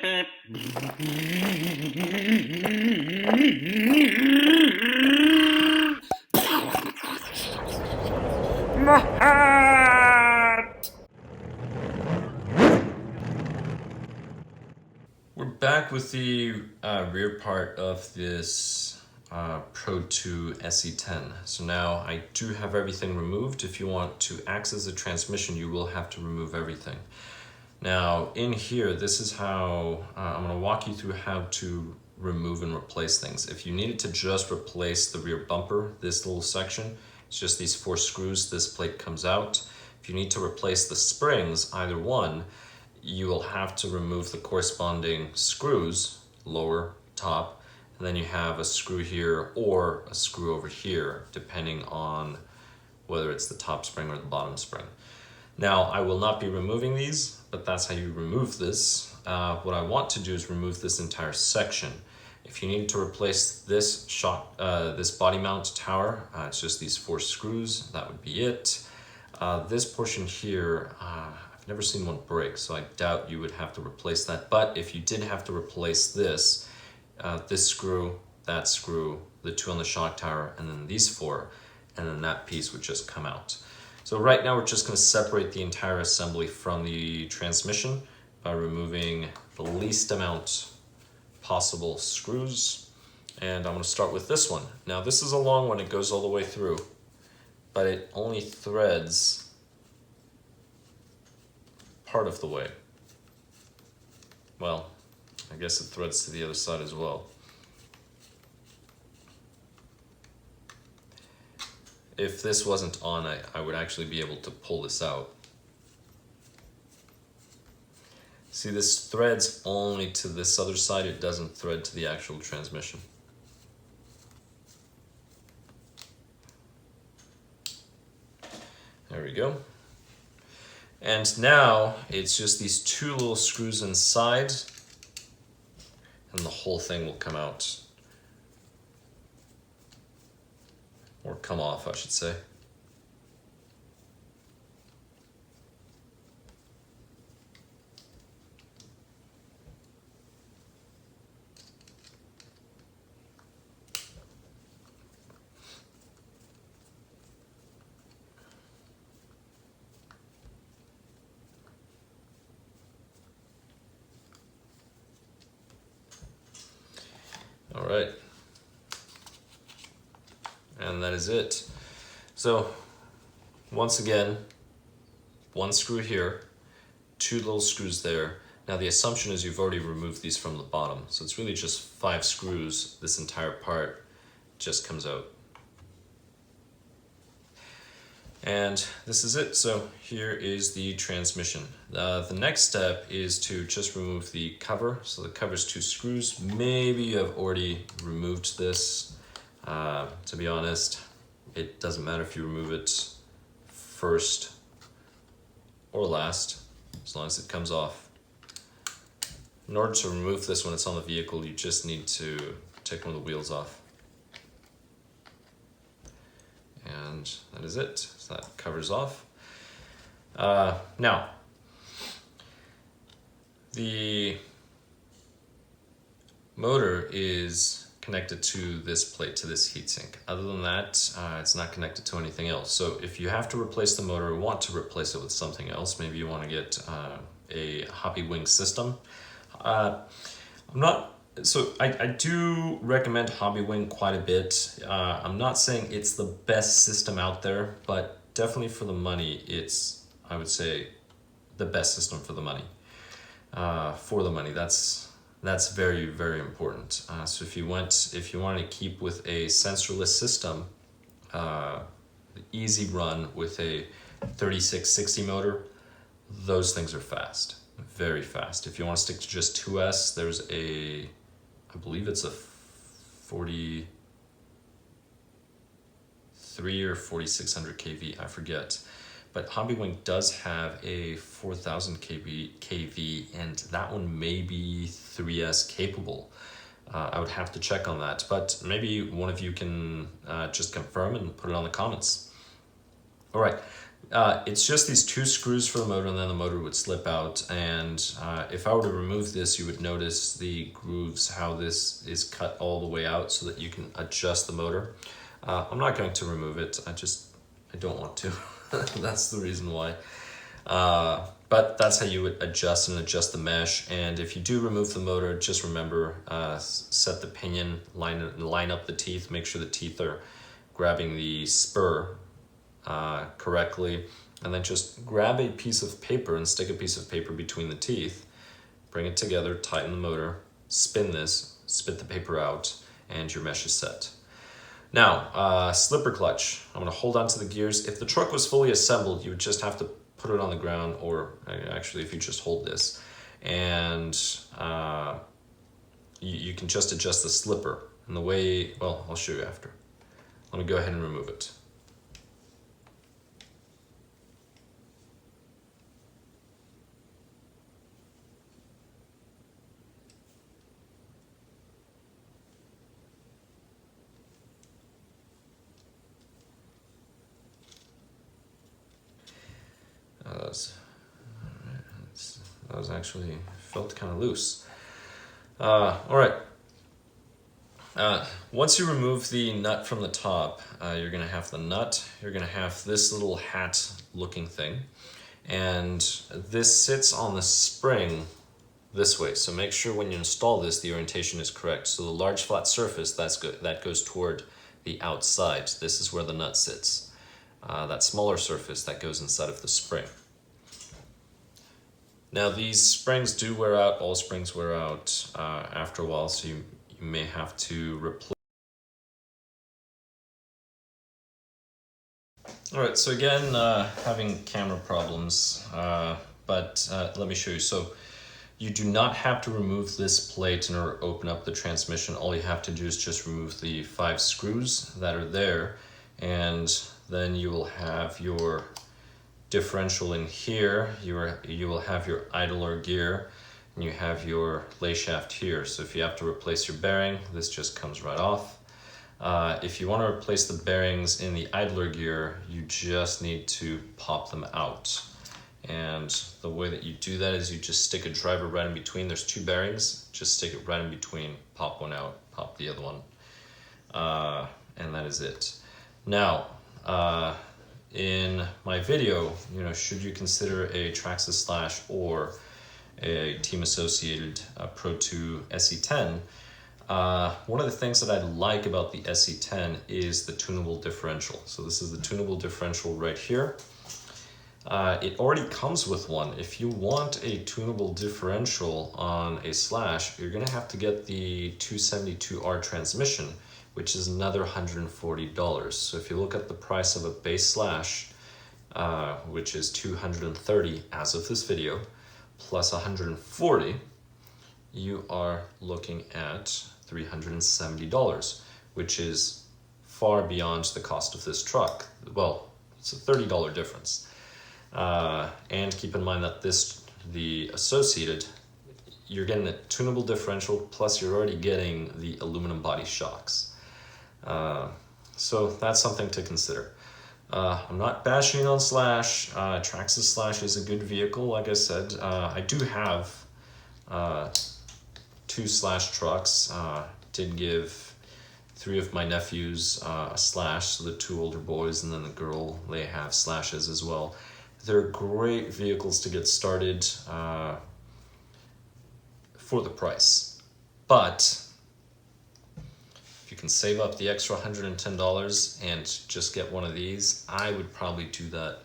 We're back with the rear part of this Pro2 SC10. So now I do have everything removed. If you want to access the transmission, you will have to remove everything. Now in here, this is how I'm going to walk you through how to remove and replace things. If you needed to just replace the rear bumper, this little section, it's just these 4 screws, this plate comes out. If you need to replace the springs, either one, you will have to remove the corresponding screws, lower, top, and then you have a screw here or a screw over here, depending on whether it's the top spring or the bottom spring. Now, I will not be removing these, but that's how you remove this. What I want to do is remove this entire section. If you need to replace this this body mount tower, it's just these 4 screws, that would be it. This portion here, I've never seen one break, so I doubt you would have to replace that. But if you did have to replace this, this screw, that screw, the 2 on the shock tower, and then these 4, and then that piece would just come out. So right now we're just going to separate the entire assembly from the transmission by removing the least amount possible screws. And I'm going to start with this one. Now this is a long one, it goes all the way through, but it only threads part of the way. Well, I guess it threads to the other side as well. If this wasn't on, I would actually be able to pull this out. See, this threads only to this other side, it doesn't thread to the actual transmission. There we go. And now it's just these 2 little screws inside, and the whole thing will come out. Or come off, I should say. All right. And that is it. So once again, 1 screw here, 2 little screws there. Now the assumption is you've already removed these from the bottom. So it's really just 5 screws. This entire part just comes out. And this is it. So here is the transmission. The next step is to just remove the cover. So the cover's 2 screws. Maybe you have already removed this. To be honest, it doesn't matter if you remove it first or last, as long as it comes off. In order to remove this when it's on the vehicle, you just need to take one of the wheels off. And that is it. So that covers off. Now, the motor is connected to this plate, to this heatsink. Other than that, it's not connected to anything else. So if you have to replace the motor or want to replace it with something else, maybe you want to get a Hobbywig system. I do recommend Hobbywig quite a bit. I'm not saying it's the best system out there, but definitely for the money, it's, I would say, the best system for the money. That's very, very important. So if you want to keep with a sensorless system, easy run with a 3660 motor, those things are fast, very fast. If you want to stick to just 2S, there's I believe it's a 43 or 4600 kV, I forget. But Hobbywig does have a 4000 kV, and that one may be 3S capable. I would have to check on that, but maybe one of you can just confirm and put it on the comments. All right, It's just these two screws for the motor, and then the motor would slip out. And if I were to remove this, you would notice the grooves, how this is cut all the way out so that you can adjust the motor. I'm not going to remove it. I don't want to. That's the reason why. But that's how you would adjust the mesh. And if you do remove the motor, just remember, set the pinion, line up the teeth, make sure the teeth are grabbing the spur correctly, and then just grab a piece of paper and stick a piece of paper between the teeth, bring it together, tighten the motor, spin this, spit the paper out, and your mesh is set. Now, slipper clutch. I'm going to hold on to the gears. If the truck was fully assembled, you would just have to put it on the ground, or actually if you just hold this, and you can just adjust the slipper. And the way, well, I'll show you after. Let me go ahead and remove it. That was actually felt kind of loose. All right. Once you remove the nut from the top, you're going to have the nut. You're going to have this little hat-looking thing, and this sits on the spring this way. So make sure when you install this, the orientation is correct. So the large flat surface, that goes toward the outside. This is where the nut sits. That smaller surface, that goes inside of the spring. Now these springs do wear out. All springs wear out after a while, so you may have to replace. All right, so again, having camera problems, but let me show you. So you do not have to remove this plate in order to open up the transmission. All you have to do is just remove the 5 screws that are there, and then you will have your differential in here. You will have your idler gear, and you have your lay shaft here. So if you have to replace your bearing, this just comes right off. If you want to replace the bearings in the idler gear, you just need to pop them out. And the way that you do that is you just stick a driver right in between. There's 2 bearings, just stick it right in between, pop one out, pop the other one, and that is it. Now, in my video, should you consider a Traxxas or a Team Associated Pro2 SC10, one of the things that I like about the SC10 is the tunable differential. So this is the tunable differential right here. It already comes with one. If you want a tunable differential on a slash, you're going to have to get the 272R transmission, which is another $140. So if you look at the price of a base slash, which is $230 as of this video, plus $140, you are looking at $370, which is far beyond the cost of this truck. Well, it's a $30 difference. And keep in mind that the Associated, you're getting a tunable differential, plus you're already getting the aluminum body shocks. So that's something to consider. I'm not bashing on Slash. Traxxas Slash is a good vehicle, like I said. I do have 2 Slash trucks. Did give 3 of my nephews a Slash, so the 2 older boys and then the girl, they have Slashes as well. They're great vehicles to get started for the price. But if you can save up the extra $110 and just get one of these, I would probably do that.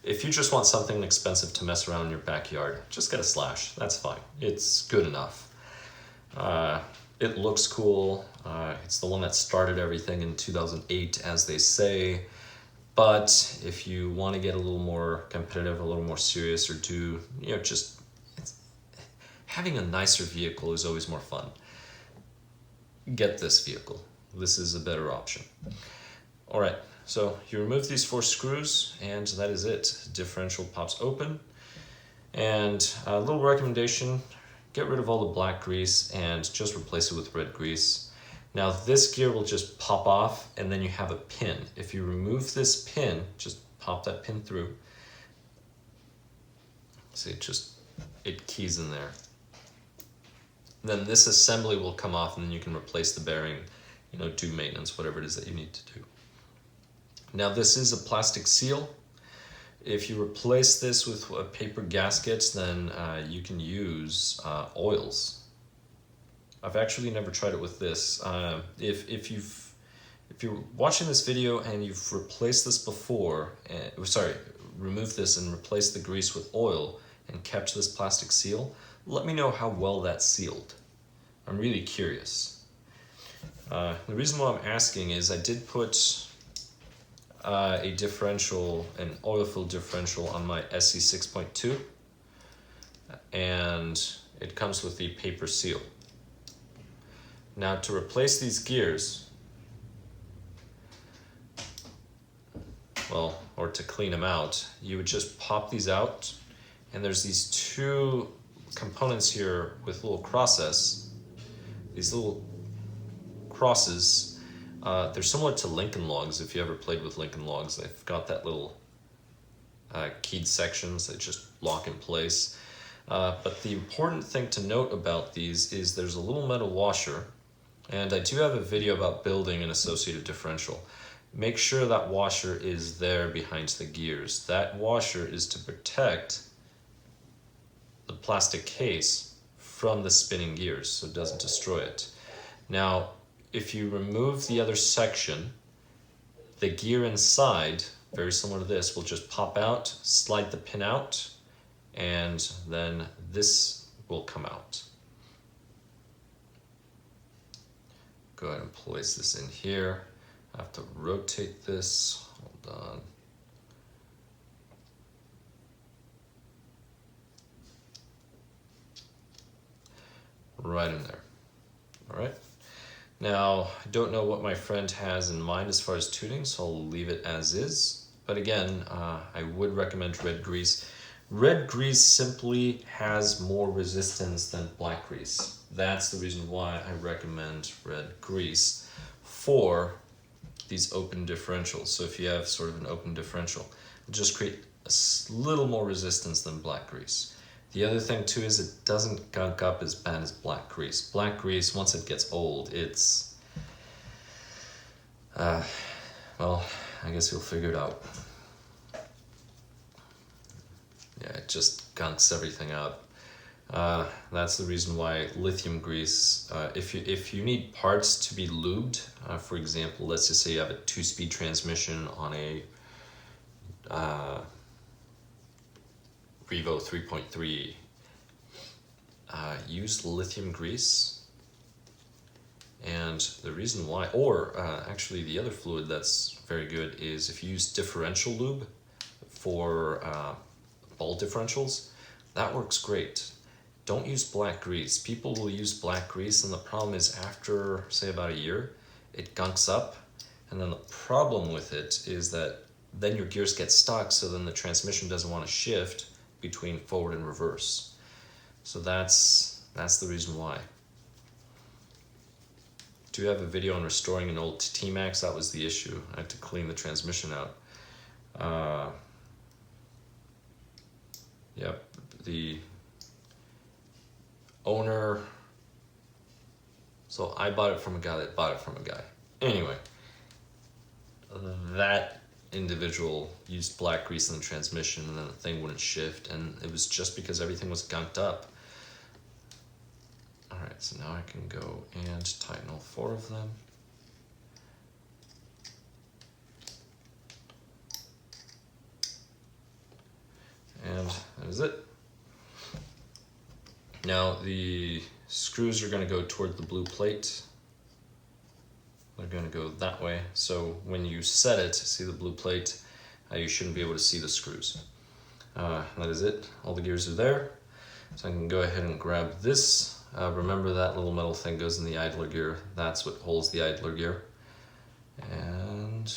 If you just want something expensive to mess around in your backyard, just get a Slash. That's fine. It's good enough. It looks cool. It's the one that started everything in 2008, as they say. But if you want to get a little more competitive, a little more serious, or do, having a nicer vehicle is always more fun. Get this vehicle. This is a better option. All right, so you remove these 4 screws, and that is it. Differential pops open. And a little recommendation, get rid of all the black grease and just replace it with red grease. Now this gear will just pop off, and then you have a pin. If you remove this pin, just pop that pin through. See, it keys in there. Then this assembly will come off, and then you can replace the bearing, do maintenance, whatever it is that you need to do. Now this is a plastic seal. If you replace this with paper gaskets, then you can use oils. I've actually never tried it with this. If you're watching this video and you've replaced this before, removed this and replaced the grease with oil and kept this plastic seal, let me know how well that's sealed. I'm really curious. The reason why I'm asking is I did put a differential, an oil-filled differential on my SC6.2, and it comes with the paper seal. Now to replace these gears, or to clean them out, you would just pop these out, and there's these two components here with little crosses. These little crosses, they're similar to Lincoln logs. If you ever played with Lincoln logs, they've got that little keyed sections that just lock in place. But the important thing to note about these is there's a little metal washer, and I do have a video about building an associated differential. Make sure that washer is there behind the gears. That washer is to protect the plastic case from the spinning gears so it doesn't destroy it. Now, if you remove the other section, the gear inside, very similar to this, will just pop out, slide the pin out, and then this will come out. Go ahead and place this in here. I have to rotate this. Hold on. Right in there. All right. Now, I don't know what my friend has in mind as far as tuning, so I'll leave it as is. But again, I would recommend red grease. Red grease simply has more resistance than black grease. That's the reason why I recommend red grease for these open differentials. So if you have sort of an open differential, it'll just create a little more resistance than black grease. The other thing too is it doesn't gunk up as bad as black grease. Black grease, once it gets old, it's, well, I guess you'll figure it out. Yeah, it just gunks everything up. That's the reason why lithium grease, if you need parts to be lubed, for example, let's just say you have a 2-speed transmission on a Revo 3.3, use lithium grease. And the reason why, or actually the other fluid that's very good is if you use differential lube for ball differentials, that works great. Don't use black grease. People will use black grease, and the problem is after, say, about a year, it gunks up. And then the problem with it is that then your gears get stuck, so then the transmission doesn't want to shift between forward and reverse. So that's the reason why. Do have a video on restoring an old T-Max. That was the issue. I had to clean the transmission out. Yep, the owner, so I bought it from a guy that bought it from a guy. Anyway, that individual used black grease in the transmission, and then the thing wouldn't shift, and it was just because everything was gunked up. Alright, so now I can go and tighten all 4 of them. And that is it. Now the screws are going to go toward the blue plate. They're going to go that way. So when you set it, see the blue plate, you shouldn't be able to see the screws. That is it. All the gears are there. So I can go ahead and grab this. Remember that little metal thing goes in the idler gear. That's what holds the idler gear. And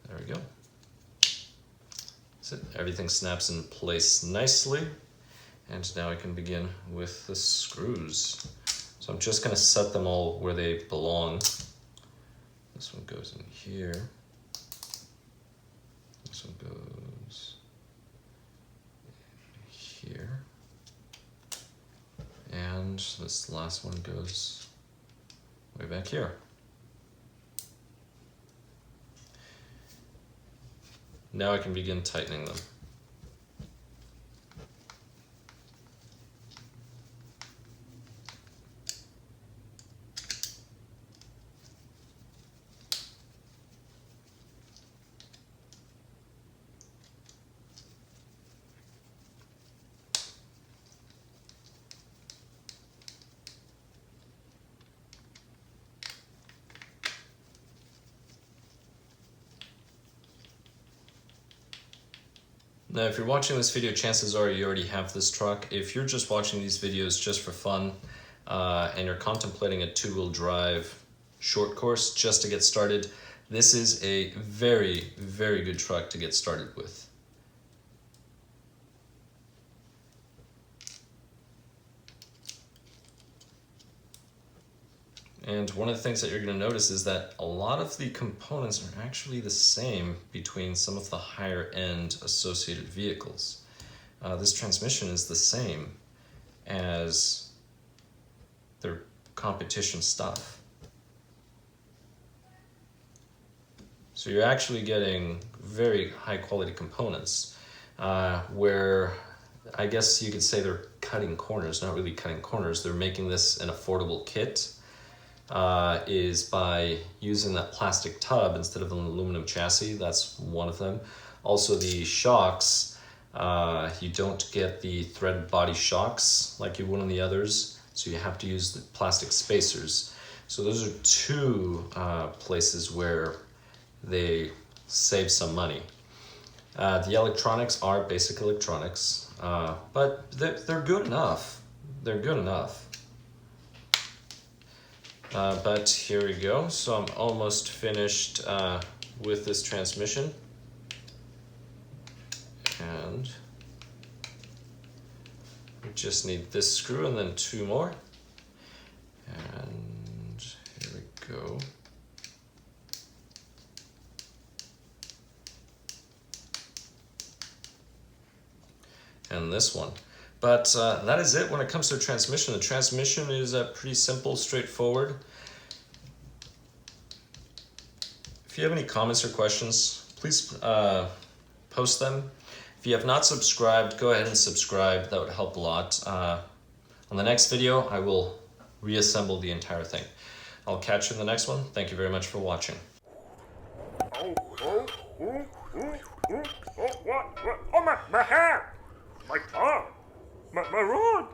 there we go. That's it. Everything snaps in place nicely. And now I can begin with the screws. So I'm just going to set them all where they belong. This one goes in here. This one goes here. And this last one goes way back here. Now I can begin tightening them. Now, if you're watching this video, chances are you already have this truck. If you're just watching these videos just for fun and you're contemplating a two-wheel drive short course just to get started, this is a very, very good truck to get started with. And one of the things that you're going to notice is that a lot of the components are actually the same between some of the higher end associated vehicles. This transmission is the same as their competition stuff. So you're actually getting very high quality components where I guess you could say they're cutting corners, not really cutting corners. They're making this an affordable kit. Is by using that plastic tub instead of an aluminum chassis. That's one of them. Also the shocks, you don't get the threaded body shocks like you would on the others, so you have to use the plastic spacers. So those are two places where they save some money. The electronics are basic electronics, but they're good enough. They're good enough. But here we go. So I'm almost finished with this transmission. And we just need this screw and then two more. And here we go. And this one. But that is it when it comes to transmission. The transmission is pretty simple, straightforward. If you have any comments or questions, please post them. If you have not subscribed, go ahead and subscribe. That would help a lot. On the next video, I will reassemble the entire thing. I'll catch you in the next one. Thank you very much for watching. What? Oh, my hair! My tongue! My rod!